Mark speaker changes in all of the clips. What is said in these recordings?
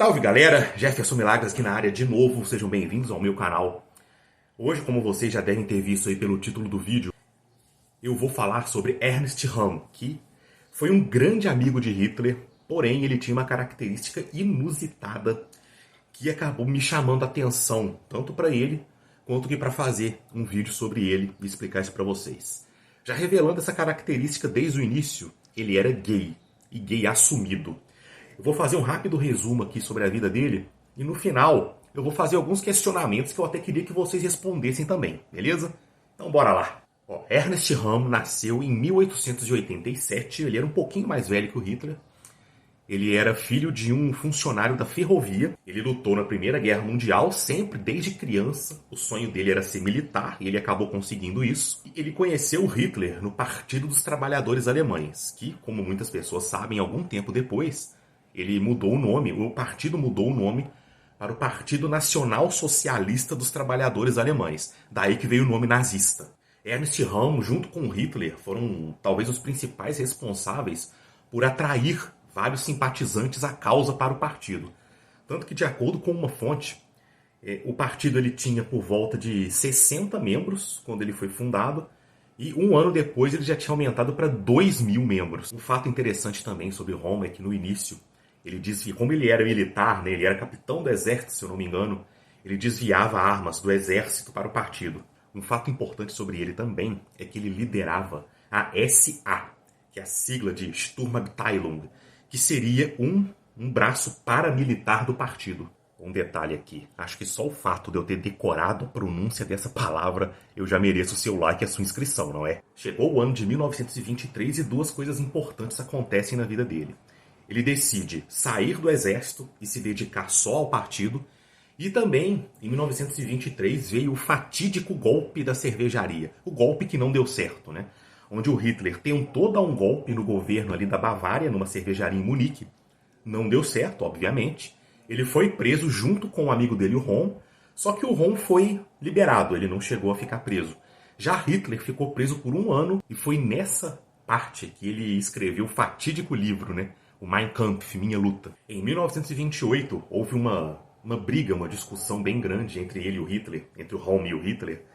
Speaker 1: Salve galera, Jefferson Milagres aqui na área de novo, sejam bem-vindos ao meu canal. Hoje, como vocês já devem ter visto aí pelo título do vídeo, eu vou falar sobre Ernst Röhm, que foi um grande amigo de Hitler, porém ele tinha uma característica inusitada que acabou me chamando a atenção, tanto para ele quanto que para fazer um vídeo sobre ele e explicar isso para vocês. Já revelando essa característica desde o início, ele era gay, e gay assumido. Eu vou fazer um rápido resumo aqui sobre a vida dele e no final eu vou fazer alguns questionamentos que eu até queria que vocês respondessem também, beleza? Então bora lá. Ernst Röhm nasceu em 1887, ele era um pouquinho mais velho que o Hitler. Ele era filho de um funcionário da ferrovia. Ele lutou na Primeira Guerra Mundial, sempre desde criança. O sonho dele era ser militar e ele acabou conseguindo isso. Ele conheceu Hitler no Partido dos Trabalhadores Alemães, que, como muitas pessoas sabem, algum tempo depois, ele mudou o nome, o partido mudou o nome para o Partido Nacional Socialista dos Trabalhadores Alemães. Daí que veio o nome nazista. Ernst Röhm, junto com Hitler, foram talvez os principais responsáveis por atrair vários simpatizantes à causa para o partido. Tanto que, de acordo com uma fonte, o partido ele tinha por volta de 60 membros quando ele foi fundado, e um ano depois ele já tinha aumentado para 2.000 membros. Um fato interessante também sobre Röhm é que no início, ele desvia, como ele era militar, né, ele era capitão do exército, se eu não me engano, ele desviava armas do exército para o partido. Um fato importante sobre ele também é que ele liderava a SA, que é a sigla de Sturmabteilung, que seria um braço paramilitar do partido. Um detalhe aqui, acho que só o fato de eu ter decorado a pronúncia dessa palavra, eu já mereço o seu like e a sua inscrição, não é? Chegou o ano de 1923 e duas coisas importantes acontecem na vida dele. Ele decide sair do exército e se dedicar só ao partido. E também, em 1923, veio o fatídico golpe da cervejaria. O golpe que não deu certo, né? Onde o Hitler tentou dar um golpe no governo ali da Bavária, numa cervejaria em Munique. Não deu certo, obviamente. Ele foi preso junto com um amigo dele, o Röhm. Só que o Röhm foi liberado, ele não chegou a ficar preso. Já Hitler ficou preso por um ano e foi nessa parte que ele escreveu o fatídico livro, né? O Mein Kampf, Minha Luta. Em 1928, houve uma briga, uma discussão bem grande entre ele e o Hitler, entre o Röhm e o Hitler.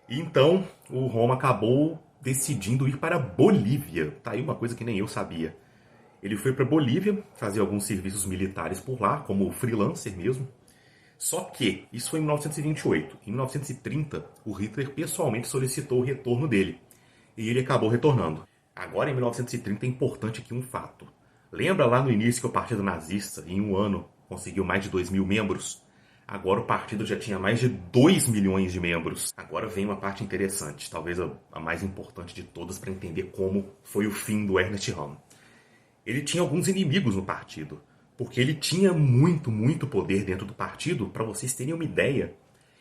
Speaker 1: E então, o Röhm acabou decidindo ir para a Bolívia. Tá aí uma coisa que nem eu sabia. Ele foi para a Bolívia fazer alguns serviços militares por lá, como freelancer mesmo. Só que, isso foi em 1928. Em 1930, o Hitler pessoalmente solicitou o retorno dele. E ele acabou retornando. Agora, em 1930, é importante aqui um fato. Lembra lá no início que o partido nazista, em um ano, conseguiu mais de 2.000 membros? Agora o partido já tinha mais de 2 milhões de membros. Agora vem uma parte interessante, talvez a mais importante de todas para entender como foi o fim do Ernst Röhm. Ele tinha alguns inimigos no partido, porque ele tinha muito poder dentro do partido. Para vocês terem uma ideia,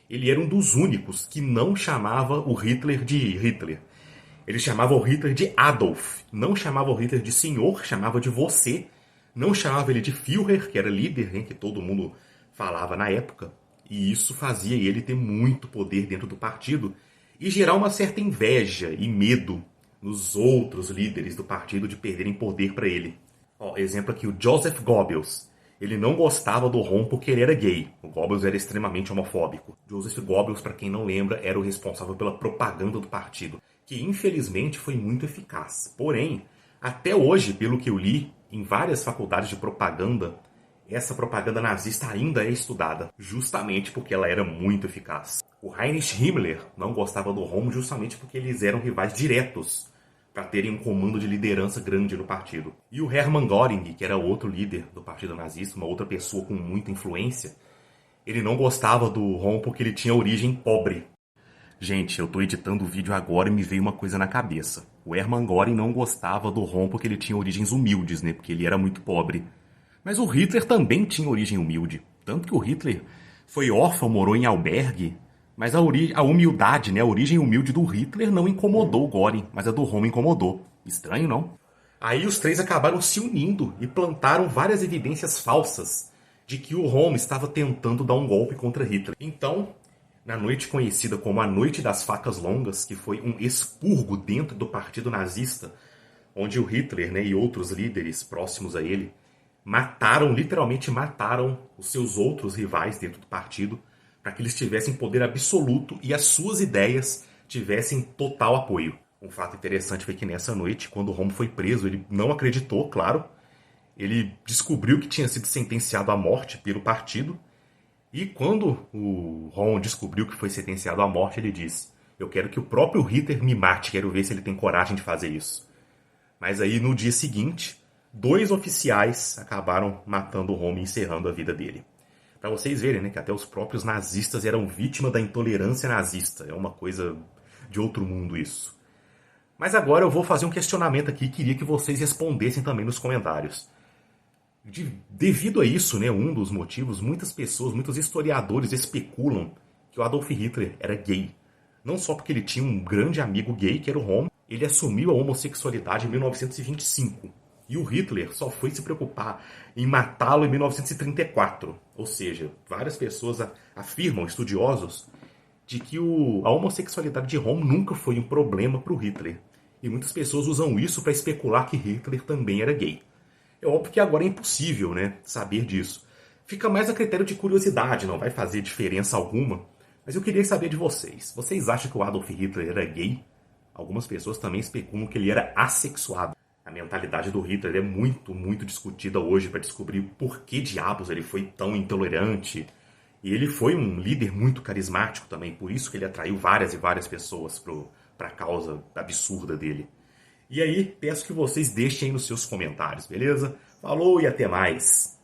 Speaker 1: ele era um dos únicos que não chamava o Hitler de Hitler. Ele chamava o Hitler de Adolf, não chamava o Hitler de senhor, chamava de você, não chamava ele de Führer, que era líder, né, que todo mundo falava na época, e isso fazia ele ter muito poder dentro do partido e gerar uma certa inveja e medo nos outros líderes do partido de perderem poder para ele. Exemplo aqui, o Joseph Goebbels. Ele não gostava do Röhm porque ele era gay. O Goebbels era extremamente homofóbico. Joseph Goebbels, para quem não lembra, era o responsável pela propaganda do partido, que infelizmente foi muito eficaz. Porém, até hoje, pelo que eu li, em várias faculdades de propaganda, essa propaganda nazista ainda é estudada, justamente porque ela era muito eficaz. O Heinrich Himmler não gostava do Röhm justamente porque eles eram rivais diretos para terem um comando de liderança grande no partido. E o Hermann Göring, que era outro líder do partido nazista, uma outra pessoa com muita influência, ele não gostava do Röhm porque ele tinha origem pobre. Gente, eu tô editando o vídeo agora e me veio uma coisa na cabeça. O Hermann Göring não gostava do Röhm porque ele tinha origens humildes, né? Porque ele era muito pobre. Mas o Hitler também tinha origem humilde. Tanto que o Hitler foi órfão, morou em albergue. Mas a humildade, né? A origem humilde do Hitler não incomodou o Göring, mas a do Röhm incomodou. Estranho, não? Aí os três acabaram se unindo e plantaram várias evidências falsas de que o Röhm estava tentando dar um golpe contra Hitler. Então, na noite conhecida como a Noite das Facas Longas, que foi um expurgo dentro do partido nazista, onde o Hitler, né, e outros líderes próximos a ele literalmente mataram os seus outros rivais dentro do partido para que eles tivessem poder absoluto e as suas ideias tivessem total apoio. Um fato interessante foi que nessa noite, quando Rommel foi preso, ele não acreditou, claro. Ele descobriu que tinha sido sentenciado à morte pelo partido. E quando o Rommel descobriu que foi sentenciado à morte, ele disse: eu quero que o próprio Hitler me mate, quero ver se ele tem coragem de fazer isso. Mas aí, no dia seguinte, 2 oficiais acabaram matando o Rommel e encerrando a vida dele. Para vocês verem, né, que até os próprios nazistas eram vítimas da intolerância nazista. É uma coisa de outro mundo isso. Mas agora eu vou fazer um questionamento aqui e queria que vocês respondessem também nos comentários. Devido a isso, né, um dos motivos, muitas pessoas, muitos historiadores especulam que o Adolf Hitler era gay. Não só porque ele tinha um grande amigo gay, que era o Rommel, ele assumiu a homossexualidade em 1925. E o Hitler só foi se preocupar em matá-lo em 1934. Ou seja, várias pessoas afirmam, estudiosos, de que a homossexualidade de Rommel nunca foi um problema para o Hitler. E muitas pessoas usam isso para especular que Hitler também era gay. É óbvio que agora é impossível, né, saber disso. Fica mais a critério de curiosidade, não vai fazer diferença alguma. Mas eu queria saber de vocês. Vocês acham que o Adolf Hitler era gay? Algumas pessoas também especulam que ele era assexuado. A mentalidade do Hitler é muito, muito discutida hoje para descobrir por que diabos ele foi tão intolerante. E ele foi um líder muito carismático também, por isso que ele atraiu várias e várias pessoas para a causa absurda dele. E aí, peço que vocês deixem aí nos seus comentários, beleza? Falou e até mais!